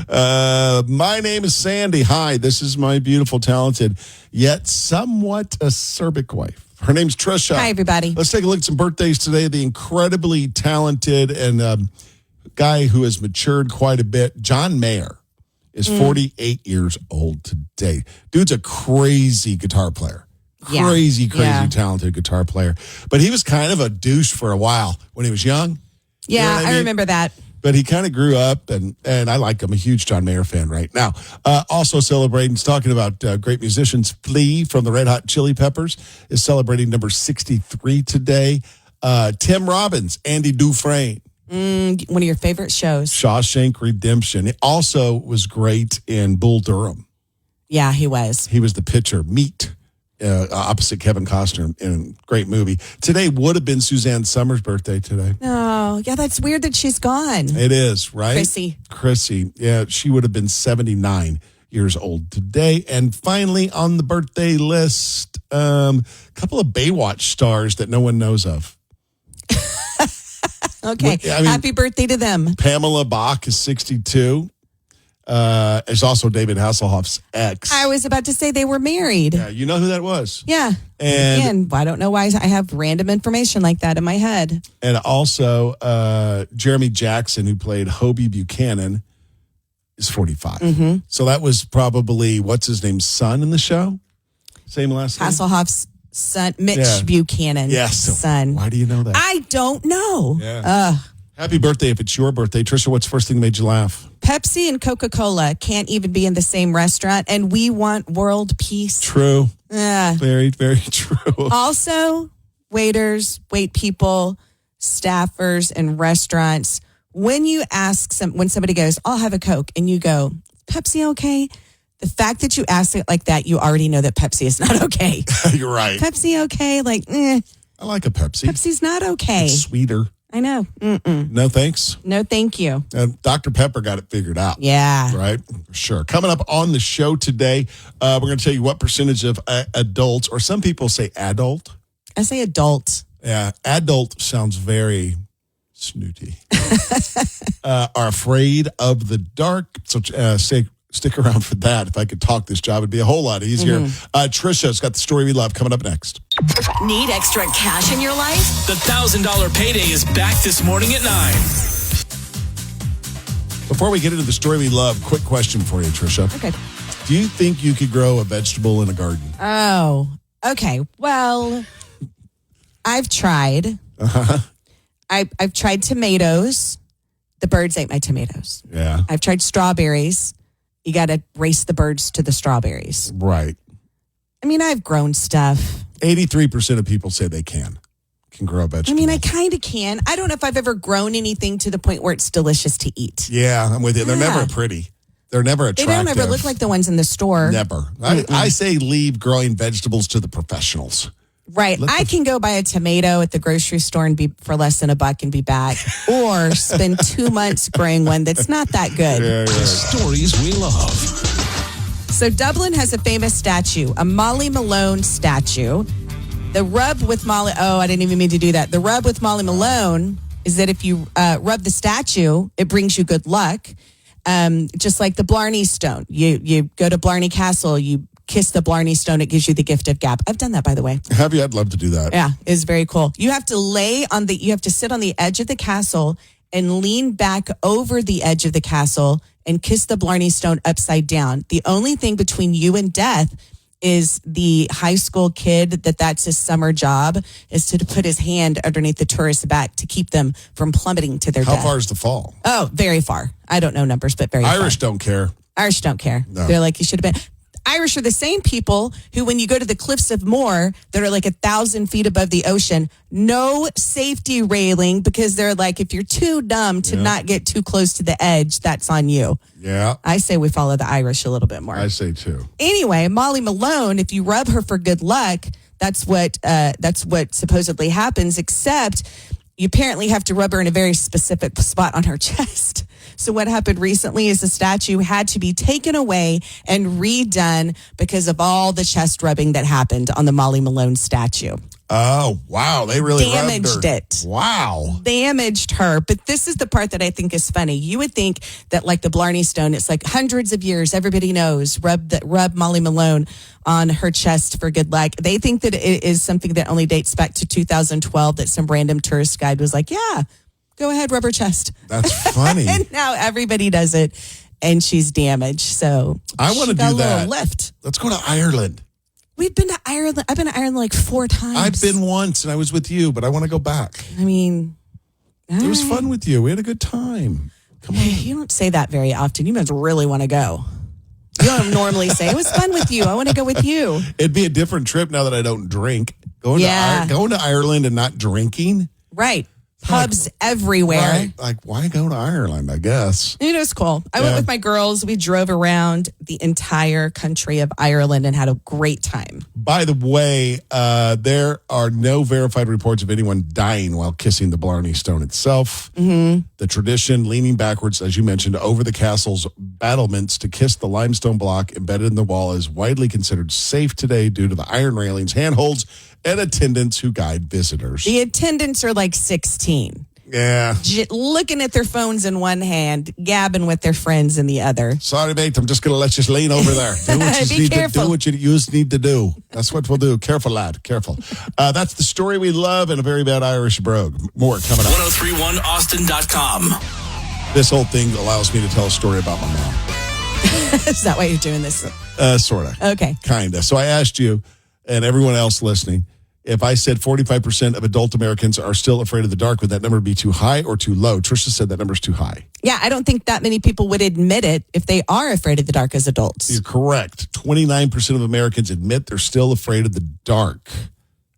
My name is Sandy. Hi, this is my beautiful, talented, yet somewhat acerbic wife. Her name's Trisha. Hi, everybody. Let's take a look at some birthdays today. The incredibly talented and guy who has matured quite a bit, John Mayer, is 48 years old today. Dude's a crazy guitar player. Crazy talented guitar player. But he was kind of a douche for a while when he was young. Yeah, you know what I mean? remember that. But he kind of grew up, and I like him. I'm a huge John Mayer fan right now. Also celebrating, talking about great musicians, Flea from the Red Hot Chili Peppers is celebrating number 63 today. Tim Robbins, Andy Dufresne. One of your favorite shows. Shawshank Redemption. He also was great in Bull Durham. Yeah, he was. He was the pitcher. Meat. Opposite Kevin Costner in a great movie. Today would have been Suzanne Summers' birthday today. Oh, yeah, that's weird that she's gone. It is, right? Chrissy. Yeah, she would have been 79 years old today. And finally on the birthday list, a couple of Baywatch stars that no one knows of. Okay, happy birthday to them. Pamela Bach is 62. There's also David Hasselhoff's ex. I was about to say they were married. Yeah, you know who that was. Yeah. And I don't know why I have random information like that in my head. And also Jeremy Jackson, who played Hobie Buchanan, is 45. Mm-hmm. So that was probably, what's his name's son in the show? Same last name? Hasselhoff's son, Mitch Buchanan. Yes. Son. Why do you know that? I don't know. Yeah. Happy birthday if it's your birthday. Trisha, what's the first thing that made you laugh? Pepsi and Coca-Cola can't even be in the same restaurant, and we want world peace. True. Very, very true. Also, waiters, wait people, staffers in restaurants, when you ask when somebody goes, I'll have a Coke, and you go, Pepsi okay? The fact that you ask it like that, you already know that Pepsi is not okay. You're right. Pepsi okay? I like a Pepsi. Pepsi's not okay. It's sweeter. I know. Mm-mm. No thanks. No, thank you. Dr. Pepper got it figured out. Yeah. Right? Sure. Coming up on the show today, we're going to tell you what percentage of adults, or some people say adult. I say adult. Yeah. Adult sounds very snooty. Are afraid of the dark. So stick around for that. If I could talk this job, it'd be a whole lot easier. Trisha's got the story we love coming up next. Need extra cash in your life? The $1,000 payday is back this morning at 9. Before we get into the story we love, quick question for you, Trisha. Okay. Do you think you could grow a vegetable in a garden? Oh, okay. Well, I've tried. I've tried tomatoes. The birds ate my tomatoes. Yeah. I've tried strawberries. You got to race the birds to the strawberries. Right. I mean, I've grown stuff. 83% of people say they can grow a vegetable. I mean, I kind of can. I don't know if I've ever grown anything to the point where it's delicious to eat. Yeah, I'm with you. They're never pretty. They're never attractive. They don't ever look like the ones in the store. Never. I say leave growing vegetables to the professionals. Right. I can go buy a tomato at the grocery store and be for less than $1 and be back. Or spend 2 months growing one that's not that good. Yeah. Stories we love. So Dublin has a famous statue, a Molly Malone statue. The rub with Molly... Oh, I didn't even mean to do that. The rub with Molly Malone is that if you rub the statue, it brings you good luck. Just like the Blarney Stone. You go to Blarney Castle, you kiss the Blarney Stone, it gives you the gift of gab. I've done that, by the way. Have you? I'd love to do that. Yeah, it's very cool. You have to you have to sit on the edge of the castle and lean back over the edge of the castle and kiss the Blarney Stone upside down. The only thing between you and death is the high school kid that's his summer job is to put his hand underneath the tourist's back to keep them from plummeting to their death. How far is the fall? Oh, very far. I don't know numbers, but very far. Irish don't care. Irish don't care. No. They're like, you should have been. Irish are the same people who, when you go to the cliffs of Moher, that are like 1,000 feet above the ocean, no safety railing because they're like, if you're too dumb to not get too close to the edge, that's on you. Yeah. I say we follow the Irish a little bit more. I say too. Anyway, Molly Malone, if you rub her for good luck, that's what supposedly happens, except you apparently have to rub her in a very specific spot on her chest. So what happened recently is the statue had to be taken away and redone because of all the chest rubbing that happened on the Molly Malone statue. Oh, wow. They really damaged rubbed her. it. Wow. Damaged her. But this is the part that I think is funny. You would think that like the Blarney Stone, it's like hundreds of years, everybody knows, rub Molly Malone on her chest for good luck. They think that it is something that only dates back to 2012, that some random tourist guide was like, yeah, go ahead, rub her chest. That's funny. And now everybody does it, and she's damaged. So I want to got do a little that. lift. Let's go to Ireland. We've been to Ireland. I've been to Ireland like 4 times. I've been once, and I was with you, but I want to go back. I mean, It was fun with you. We had a good time. Come on. You don't say that very often. You must really want to go. You don't normally say, it was fun with you. I want to go with you. It'd be a different trip now that I don't drink. Going to Ireland and not drinking. Right. Pubs everywhere. Right. Like, why go to Ireland, I guess? It was cool. I went with my girls. We drove around the entire country of Ireland and had a great time. By the way, there are no verified reports of anyone dying while kissing the Blarney Stone itself. Mm-hmm. The tradition, leaning backwards, as you mentioned, over the castle's battlements to kiss the limestone block embedded in the wall is widely considered safe today due to the iron railings, handholds, and attendants who guide visitors. The attendants are like 16. Yeah. Looking at their phones in one hand, gabbing with their friends in the other. Sorry, mate. I'm just going to let you lean over there. Do what you Be need careful. to do. What you need to do. That's what we'll do. Careful, lad. Careful. That's the story we love and a very bad Irish brogue. More coming up. 1031austin.com. This whole thing allows me to tell a story about my mom. Is that why you're doing this? Sort of. Okay. Kind of. So I asked you and everyone else listening, if I said 45% of adult Americans are still afraid of the dark, would that number be too high or too low? Trisha said that number's too high. Yeah, I don't think that many people would admit it if they are afraid of the dark as adults. You're correct. 29% of Americans admit they're still afraid of the dark.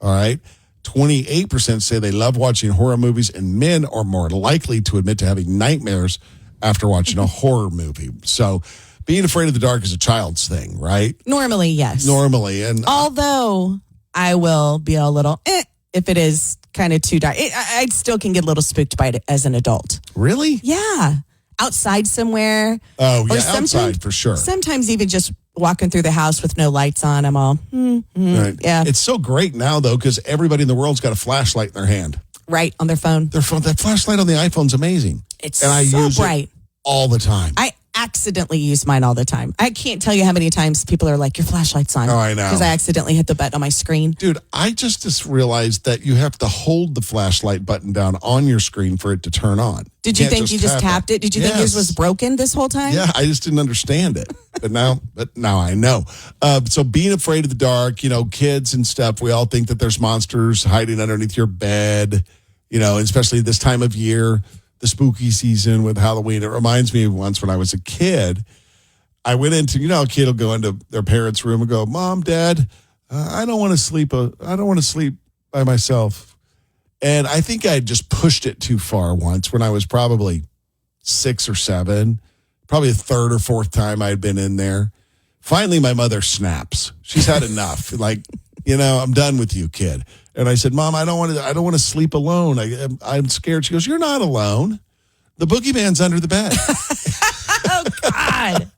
All right. 28% say they love watching horror movies, and men are more likely to admit to having nightmares after watching a horror movie. So being afraid of the dark is a child's thing, right? Normally, yes. Normally. And although I will be a little if it is kind of too dark. I still can get a little spooked by it as an adult. Really? Yeah. Outside somewhere. Oh, Or yeah, outside for sure. Sometimes even just walking through the house with no lights on. I'm all, Right. yeah. It's so great now, though, because everybody in the world's got a flashlight in their hand. Right, on their phone. That flashlight on the iPhone's amazing. It's and I so use bright. it all the time. I accidentally use mine all the time. I can't tell you how many times people are like, your flashlight's on. Oh, I know. Because I accidentally hit the button on my screen. Dude, I just realized that you have to hold the flashlight button down on your screen for it to turn on. Did you can't think you just tapped it? Did you think yours was broken this whole time? Yeah, I just didn't understand it. But now I know. So being afraid of the dark, kids and stuff, we all think that there's monsters hiding underneath your bed, especially this time of year, the spooky season with Halloween. It reminds me of once when I was a kid, I went into, a kid will go into their parents' room and go, Mom, Dad, I don't want to sleep. I don't want to sleep by myself. And I think I just pushed it too far once when I was probably 6 or 7, probably the third or fourth time I'd been in there. Finally, my mother snaps. She's had enough. Like, I'm done with you, kid. And I said, Mom, I don't want to sleep alone. I'm scared. She goes, you're not alone. The boogeyman's under the bed. Oh, God.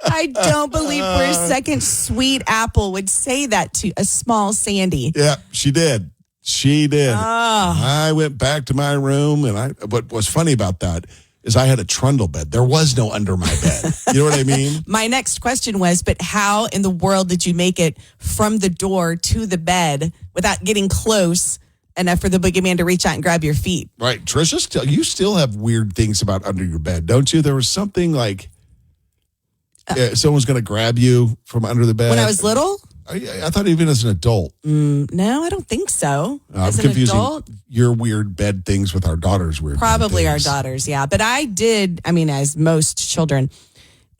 I don't believe for a second Sweet Apple would say that to a small Sandy. Yeah, she did. She did. Oh. I went back to my room, and what was funny about that is I had a trundle bed. There was no under my bed. You know what I mean? My next question was, but how in the world did you make it from the door to the bed without getting close enough for the boogeyman to reach out and grab your feet? Right. Trisha, you still have weird things about under your bed, don't you? There was something like someone's going to grab you from under the bed. When I was little? I thought even as an adult. No, I don't think so. I'm As an confusing adult, your weird bed things with our daughter's weird probably bed our things. daughters, yeah. But I did, as most children,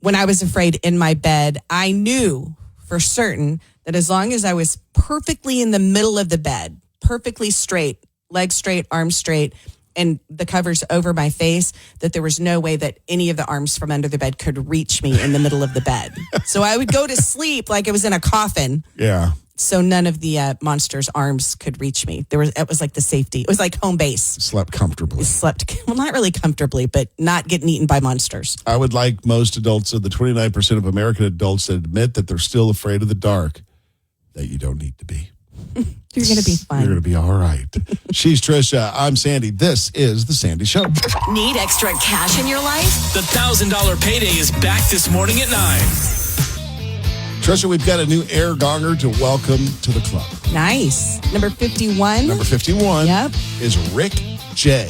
when I was afraid in my bed, I knew for certain that as long as I was perfectly in the middle of the bed, perfectly straight, legs straight, arms straight, and the covers over my face, that there was no way that any of the arms from under the bed could reach me in the middle of the bed. So I would go to sleep like I was in a coffin. Yeah. So none of the monster's arms could reach me. It was like the safety. It was like home base. Slept comfortably. Slept, well, not really comfortably, but not getting eaten by monsters. I would like most adults, of the 29% of American adults that admit that they're still afraid of the dark, that you don't need to be. You're going to be fine. You're going to be all right. She's Trisha. I'm Sandy. This is The Sandy Show. Need extra cash in your life? The $1,000 payday is back this morning at 9. Trisha, we've got a new air gonger to welcome to the club. Nice. Number 51. Number 51 Yep. is Rick J.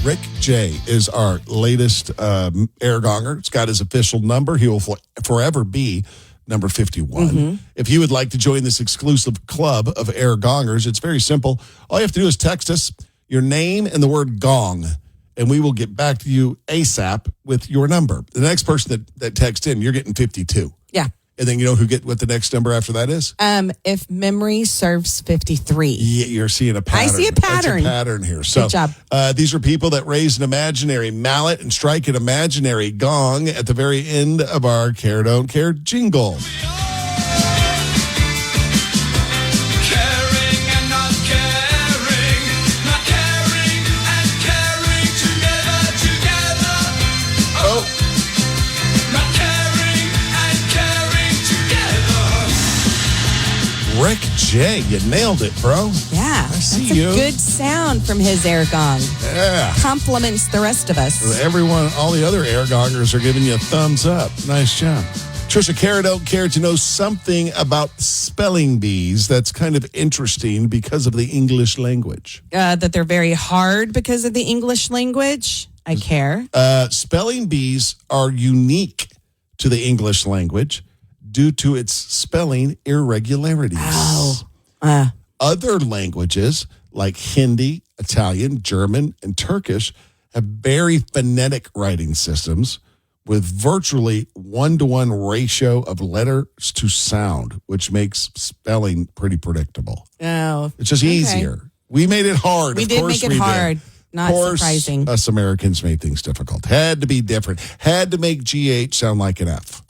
Rick J is our latest air gonger. It's got his official number. He will forever be number 51. Mm-hmm. If you would like to join this exclusive club of air gongers, it's very simple. All you have to do is text us your name and the word gong, and we will get back to you ASAP with your number. The next person that texts in, you're getting 52. Yeah. And then you know what the next number after that is? If memory serves 53. Yeah, you're seeing a pattern. I see a pattern. That's a pattern here. So, Good job. These are people that raise an imaginary mallet and strike an imaginary gong at the very end of our Care Don't Care jingle. Caring and not caring, not caring and caring together. Oh, Not caring and caring together. Rick J, you nailed it, bro. Yeah. I see That's you. a good sound from his air gong. Yeah. Compliments the rest of us. Everyone, all the other air gongers are giving you a thumbs up. Nice job. Trisha, care or don't care to know something about spelling bees that's kind of interesting because of the English language. That they're very hard because of the English language. I care. Spelling bees are unique to the English language due to its spelling irregularities. Other languages like Hindi, Italian, German, and Turkish have very phonetic writing systems with virtually 1-to-1 ratio of letters to sound, which makes spelling pretty predictable. Oh. It's just Okay. easier. We made it hard. We Of did course make it we did. hard. Not Of course, surprising. Us Americans made things difficult. Had to be different. Had to make GH sound like an F.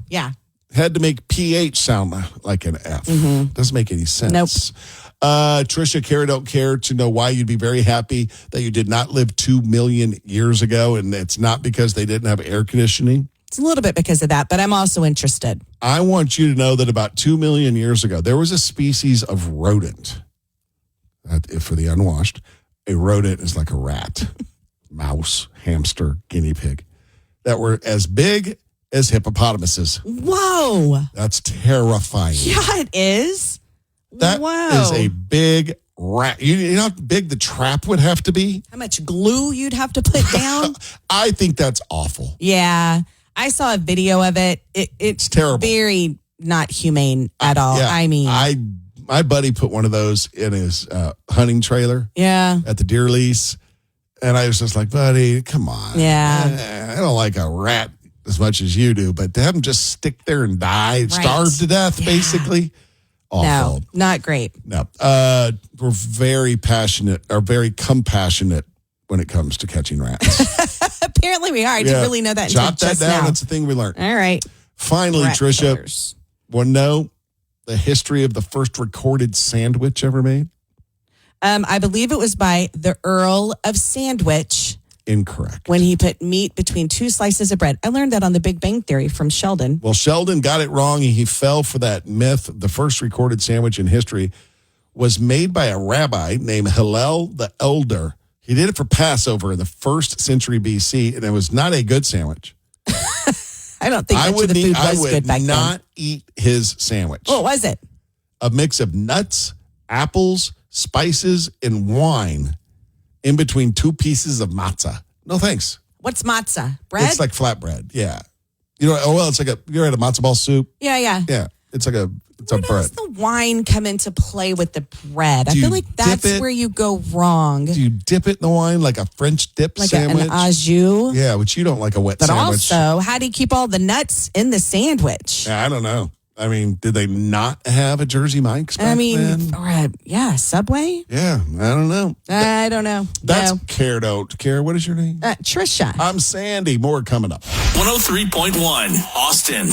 Yeah. Had to make PH sound like an F. Doesn't make any sense. Nope. Trisha, care or don't care to know why you'd be very happy that you did not live 2 million years ago, and it's not because they didn't have air conditioning. It's a little bit because of that, but I'm also interested. I want you to know that about 2 million years ago, there was a species of rodent. For the unwashed, a rodent is like a rat, mouse, hamster, guinea pig, that were as big as hippopotamuses. Whoa. That's terrifying. Yeah, it is. That Whoa. is a big rat. You know how big the trap would have to be? How much glue you'd have to put down? I think that's awful. Yeah. I saw a video of it. It's terrible. Very not humane at all. Yeah, I mean, my buddy put one of those in his hunting trailer yeah. at the deer lease. And I was just like, buddy, come on. Yeah. I don't like a rat as much as you do, but to have them just stick there and die, starve to death, Yeah. basically. Awful. No, not great. No. We're very passionate or very compassionate when it comes to catching rats. Apparently we are. I didn't really know that until Jot that just down. now. That's the thing we learned. All right. Finally, Rat Trisha, killers. want to know the history of the first recorded sandwich ever made? I believe it was by the Earl of Sandwich Incorrect. when he put meat between 2 slices of bread. I learned that on the Big Bang Theory from Sheldon. Well, Sheldon got it wrong. He fell for that myth. The first recorded sandwich in history was made by a rabbi named Hillel the Elder. He did it for Passover in the 1st century BC, and it was not a good sandwich. I don't think much of the food was good back not then. eat his sandwich. What was it? A mix of nuts, apples, spices, and wine in between 2 pieces of matzah. No thanks. What's matzah? Bread? It's like flatbread. Yeah. You know, it's like you ever had a matzo ball soup? yeah. Yeah. It's like a Where bread. does the wine come into play with the bread? I Do feel you like dip that's it? where you go wrong. Do you dip it in the wine like a French dip Like sandwich? an au jus. Yeah, which you don't like a wet But sandwich. also, how do you keep all the nuts in the sandwich? Yeah, I don't know. I mean, did they not have a Jersey Mike's back I mean, then? or Subway? Yeah, I don't know. I don't know. That's No. Care Don't Care. What is your name? Trisha. I'm Sandy. More coming up. 103.1 Austin.